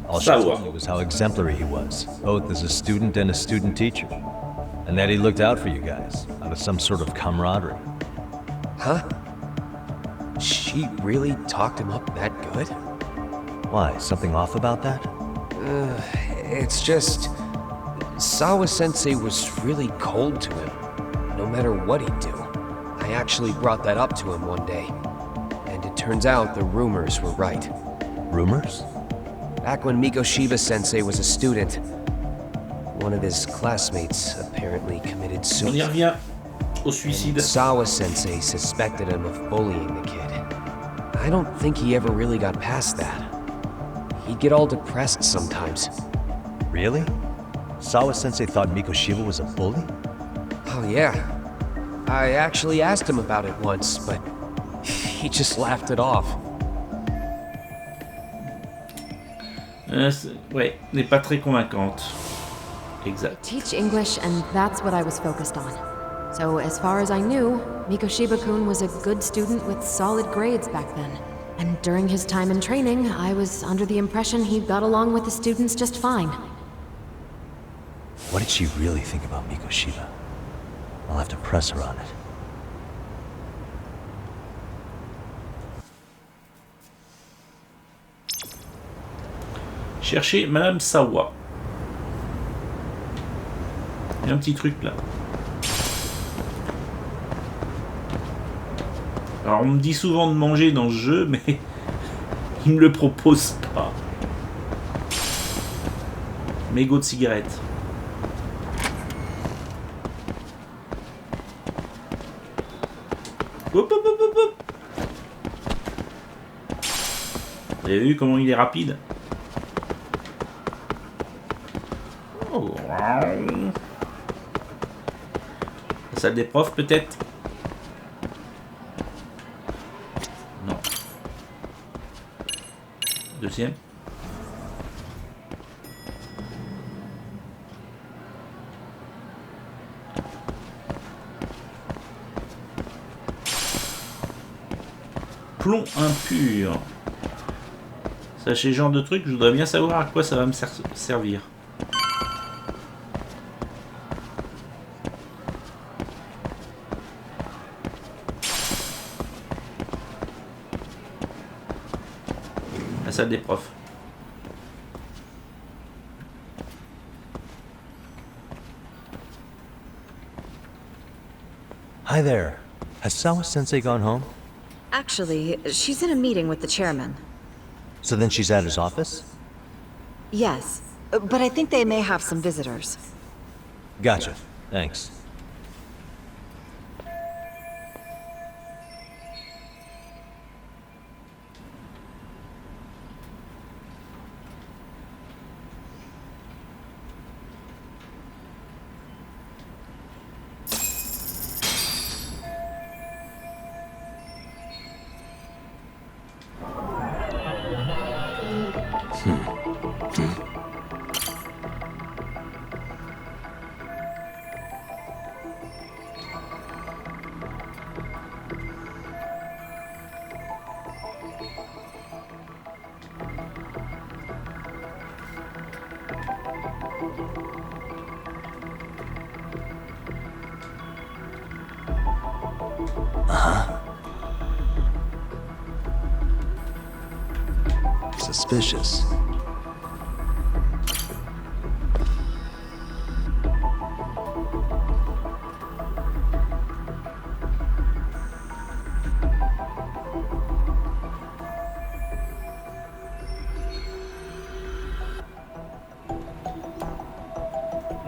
Speaker 4: All she told me was how exemplary he was, both as a student and a student teacher. And that he looked out for you guys, out of some sort of camaraderie.
Speaker 7: Huh? She really talked him up that good?
Speaker 4: Why, something off about that?
Speaker 7: It's just... Sawa-sensei was really cold to him, no matter what he'd do. I actually brought that up to him one day. And it turns out the rumors were right.
Speaker 4: Rumors?
Speaker 7: Back when Mikoshiba-sensei was a student, one of his classmates apparently committed
Speaker 1: On y
Speaker 7: suicide.
Speaker 1: revient au suicide.
Speaker 7: Sawa-sensei suspected him of bullying the kid. I don't think he ever really got past that. He'd get all depressed sometimes.
Speaker 4: Really? Sawa-sensei thought Mikoshiba was a bully?
Speaker 7: Oh yeah. I actually asked him about it once, but he just laughed it off.
Speaker 1: Ouais, n'est pas très convaincante. Exact.
Speaker 12: Teach English, and that's what I was focused on. So as far as I knew, Mikoshiba-kun was a good student with solid grades back then. And during his time in training, I was under the impression he got along with the students just fine.
Speaker 4: What did she really think about Mikoshiba? I'll have to press her on it.
Speaker 1: Cherchez Madame Sawa. Il y a un petit truc là. Alors on me dit souvent de manger dans ce jeu, mais il me le propose pas. Mégot de cigarette. Hop, hop, hop, hop, hop. Vous avez vu comment il est rapide? Oh. La salle des profs peut-être? Non. Deuxième. Plomb impur. Sachez, genre de truc, je voudrais bien savoir à quoi ça va me servir. La salle des profs.
Speaker 4: Hi there. Has Sawa-sensei gone home?
Speaker 13: Actually, she's in a meeting with the chairman.
Speaker 4: So then she's at his office?
Speaker 13: Yes, but I think they may have some visitors.
Speaker 4: Gotcha. Thanks.
Speaker 10: Suspicious.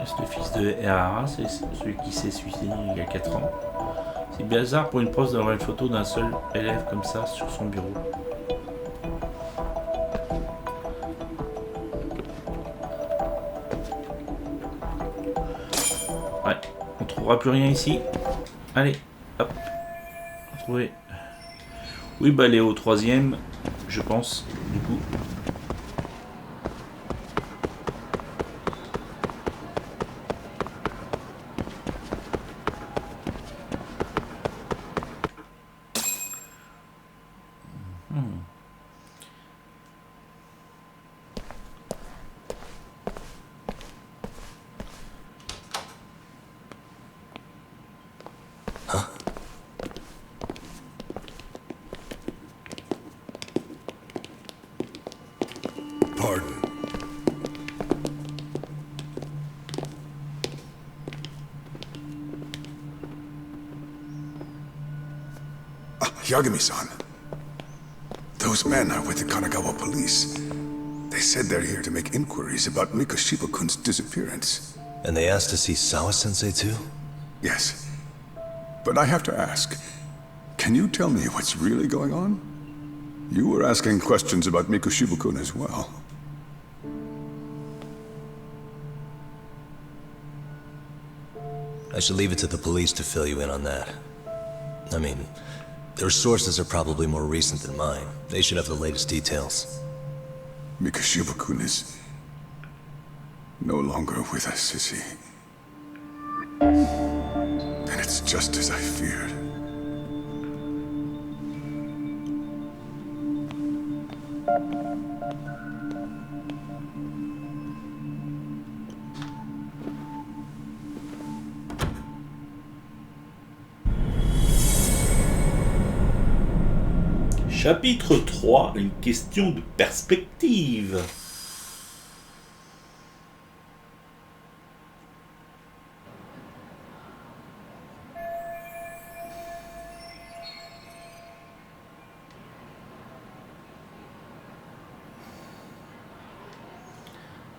Speaker 1: C'est le fils de Erara, c'est celui qui s'est suicidé il y a 4 ans. C'est bizarre pour une prof d'avoir une photo d'un seul élève comme ça sur son bureau. Ouais, on trouvera plus rien ici. Allez, hop. Trouver. Oui, bah elle est au 3e, je pense, du coup.
Speaker 14: Pardon. Yagami-san. Those men are with the Kanagawa police. They said they're here to make inquiries about Mikoshiba-kun's disappearance.
Speaker 10: And they asked to see Sawa-sensei too?
Speaker 14: Yes. But I have to ask, can you tell me what's really going on? You were asking questions about Mikoshiba-kun as well.
Speaker 10: I should leave it to the police to fill you in on that. I mean, their sources are probably more recent than mine. They should have the latest details.
Speaker 14: Mikoshiba-kun is no longer with us, is he? And it's just as I feared.
Speaker 1: Chapitre 3, une question de perspective.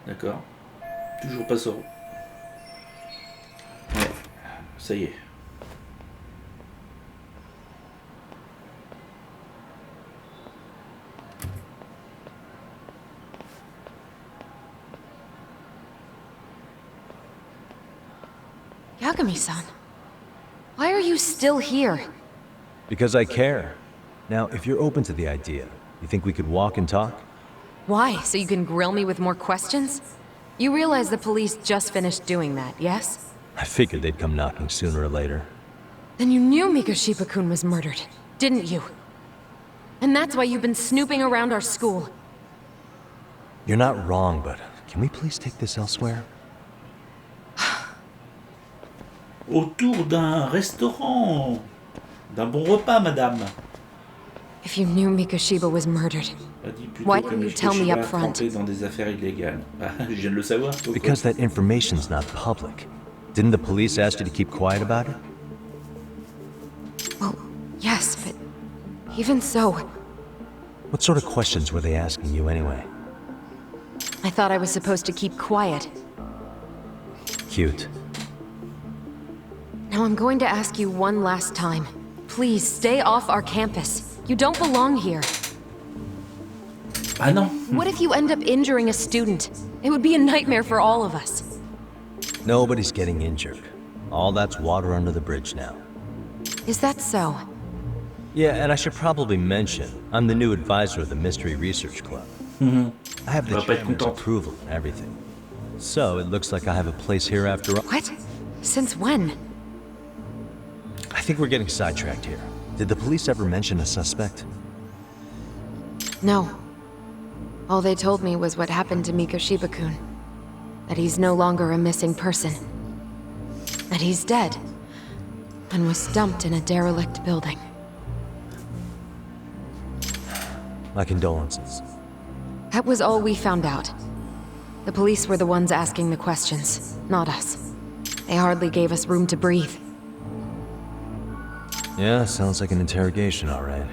Speaker 1: D'accord. Toujours pas Zoro. Ouais, ça y est.
Speaker 12: Yagami-san, why are you still here?
Speaker 4: Because I care. Now, if you're open to the idea, you think we could walk and talk?
Speaker 12: Why? So you can grill me with more questions? You realize the police just finished doing that, yes?
Speaker 4: I figured they'd come knocking sooner or later.
Speaker 12: Then you knew Mikoshiba-kun was murdered, didn't you? And that's why you've been snooping around our school.
Speaker 4: You're not wrong, but can we please take this elsewhere?
Speaker 1: Autour d'un restaurant. D'un bon repas, madame.
Speaker 12: If you knew Mikoshiba was murdered, why didn't you tell me up front?
Speaker 1: Dans des affaires illégales. Je viens de le savoir.
Speaker 4: Because that information's not public. Didn't the police ask you to keep quiet about it?
Speaker 12: Well, yes, but even so...
Speaker 4: What sort of questions were they asking you anyway?
Speaker 12: I thought I was supposed to keep quiet.
Speaker 4: Cute.
Speaker 12: Now I'm going to ask you one last time. Please, stay off our campus. You don't belong here.
Speaker 1: Ah non.
Speaker 12: What if you end up injuring a student? It would be a nightmare for all of us.
Speaker 4: Nobody's getting injured. All that's water under the bridge now.
Speaker 12: Is that so?
Speaker 4: Yeah, and I should probably mention, I'm the new advisor of the Mystery Research Club. I have the chairman's approval and everything. So, it looks like I have a place here after all.
Speaker 12: What? Since when?
Speaker 4: I think we're getting sidetracked here. Did the police ever mention a suspect?
Speaker 12: No. All they told me was what happened to Mikoshiba-kun. that he's no longer a missing person. That he's dead, and was dumped in a derelict building.
Speaker 4: My condolences.
Speaker 12: That was all we found out. The police were the ones asking the questions, not us. They hardly gave us room to breathe.
Speaker 4: Yeah, sounds like an interrogation, all right.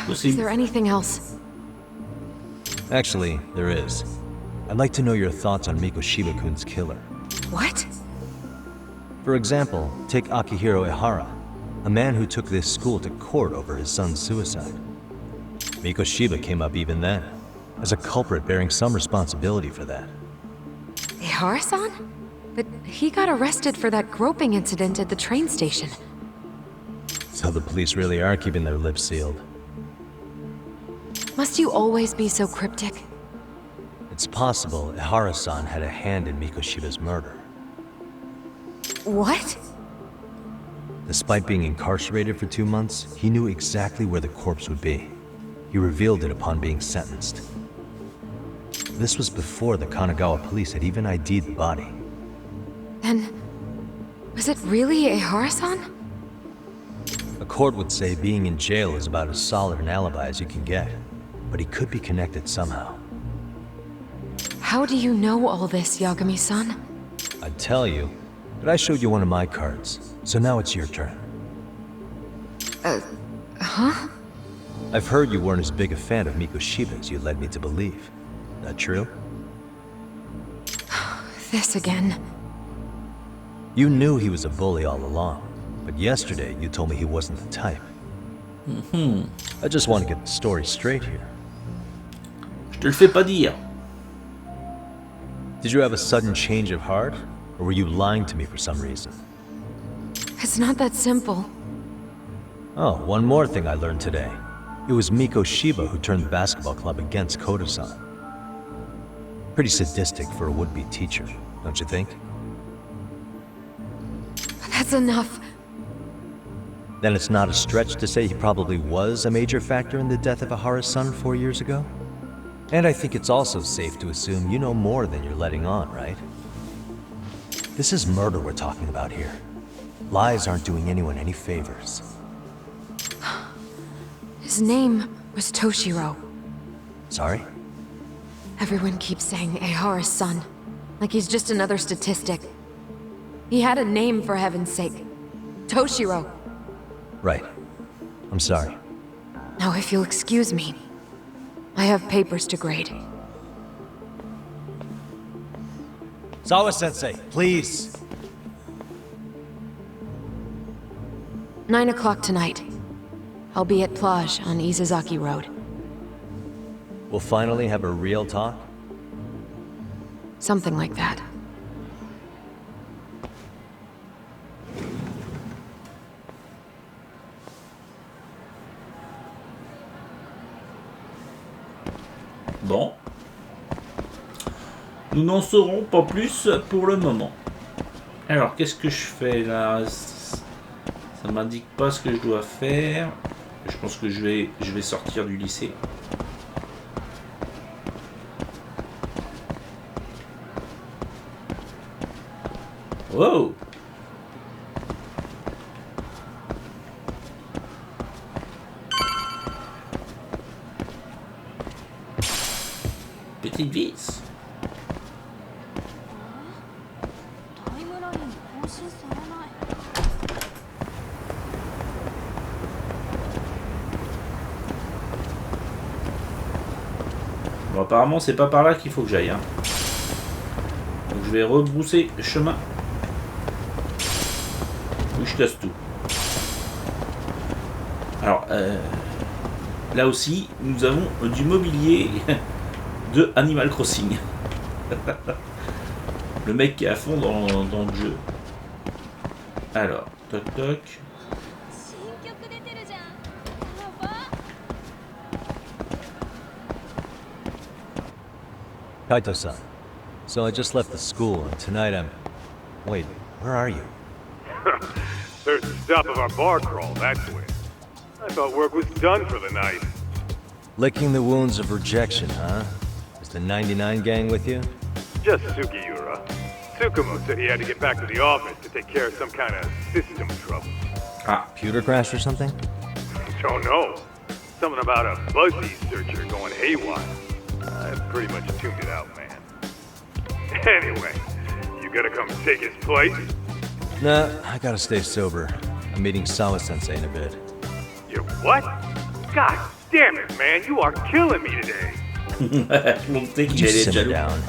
Speaker 12: Is there anything else?
Speaker 4: Actually, there is. I'd like to know your thoughts on Mikoshiba-kun's killer.
Speaker 12: What?
Speaker 4: For example, take Akihiro Ehara, a man who took this school to court over his son's suicide. Mikoshiba came up even then, as a culprit bearing some responsibility for that.
Speaker 12: Ehara-san? But he got arrested for that groping incident at the train station.
Speaker 4: So the police really are keeping their lips sealed.
Speaker 12: Must you always be so cryptic?
Speaker 4: It's possible Ehara-san had a hand in Mikoshiba's murder.
Speaker 12: What?
Speaker 4: Despite being incarcerated for 2 months, he knew exactly where the corpse would be. He revealed it upon being sentenced. This was before the Kanagawa police had even ID'd the body.
Speaker 12: Then, was it really Ehara-san?
Speaker 4: A court would say being in jail is about as solid an alibi as you can get, but he could be connected somehow.
Speaker 12: How do you know all this, Yagami-san?
Speaker 4: I'd tell you, but I showed you one of my cards, so now it's your turn.
Speaker 12: Huh?
Speaker 4: I've heard you weren't as big a fan of Mikoshiba as you led me to believe. That true?
Speaker 12: This again.
Speaker 4: You knew he was a bully all along, but yesterday you told me he wasn't the type. I just want to get the story straight here.
Speaker 1: Je te le fais pas dire.
Speaker 4: Did you have a sudden change of heart, or were you lying to me for some reason?
Speaker 12: It's not that simple.
Speaker 4: Oh, one more thing I learned today. It was Mikoshiba who turned the basketball club against Koda-san. Pretty sadistic for a would-be teacher, don't you think?
Speaker 12: That's enough.
Speaker 4: Then it's not a stretch to say he probably was a major factor in the death of Ehara's son 4 years ago? And I think it's also safe to assume you know more than you're letting on, right? This is murder we're talking about here. Lies aren't doing anyone any favors.
Speaker 12: His name was Toshiro.
Speaker 4: Sorry?
Speaker 12: Everyone keeps saying Ehara's son, like he's just another statistic. He had a name, for heaven's sake. Toshiro.
Speaker 4: Right. I'm sorry.
Speaker 12: Now, if you'll excuse me, I have papers to grade.
Speaker 4: Sawa-sensei, please!
Speaker 12: 9 o'clock tonight. I'll be at Plage on Izazaki Road.
Speaker 4: We'll finally have a real talk?
Speaker 12: Something like that.
Speaker 1: Bon. Nous n'en saurons pas plus pour le moment. Alors, qu'est-ce que je fais là? Ça m'indique pas ce que je dois faire. Je pense que je vais sortir du lycée. Wow! Petite vis. Bon, apparemment, c'est pas par là qu'il faut que j'aille. Hein. Donc, je vais rebrousser chemin. Oui, je casse tout. Alors, là aussi, nous avons du mobilier de Animal Crossing. Le mec qui est à fond dans le jeu. Alors, toc toc.
Speaker 4: Kaito-san, so I just left the school, and tonight I'm... Wait, where are you?
Speaker 15: There's the stop of our bar crawl, that's where. I thought work was done for the night.
Speaker 4: Licking the wounds of rejection, huh? Is the 99 gang with you?
Speaker 15: Just Sugiura. Tsukumo said he had to get back to the office to take care of some kind of system trouble.
Speaker 4: Computer crash or something?
Speaker 15: Don't know. Something about a Buzzy searcher going haywire. I pretty much tuned it out, man. Anyway, you gonna come take his place?
Speaker 4: Nah, I gotta stay sober. I'm meeting Sawa-sensei in a bit.
Speaker 15: You what? God damn it, man, you are killing me today.
Speaker 4: You simmer down.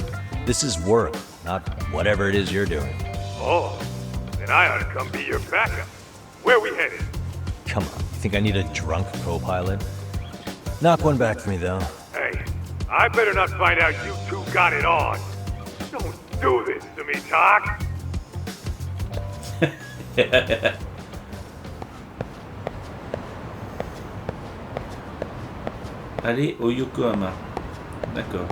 Speaker 4: This is work, not whatever it is you're doing.
Speaker 15: Oh, then I ought to come be your backup. Where we headed?
Speaker 4: Come on, you think I need a drunk co-pilot? Knock one back for me, though.
Speaker 15: Hey, I better not find out you two got it on. Don't do this to me, Doc.
Speaker 1: Allez au Yokohama. D'accord.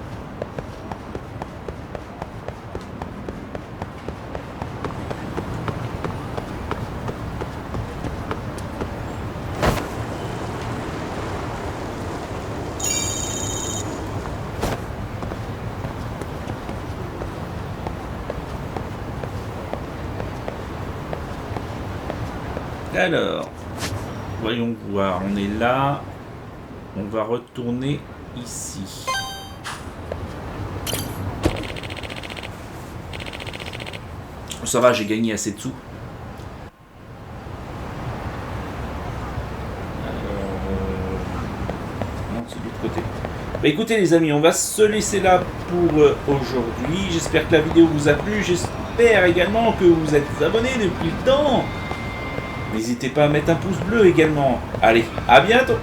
Speaker 1: Alors, voyons voir, on est là, on va retourner ici. Ça va, j'ai gagné assez de sous. Non, c'est de l'autre côté. Bah écoutez les amis, on va se laisser là pour aujourd'hui. J'espère que la vidéo vous a plu, j'espère également que vous êtes abonnés depuis le temps. N'hésitez pas à mettre un pouce bleu également. Allez, à bientôt!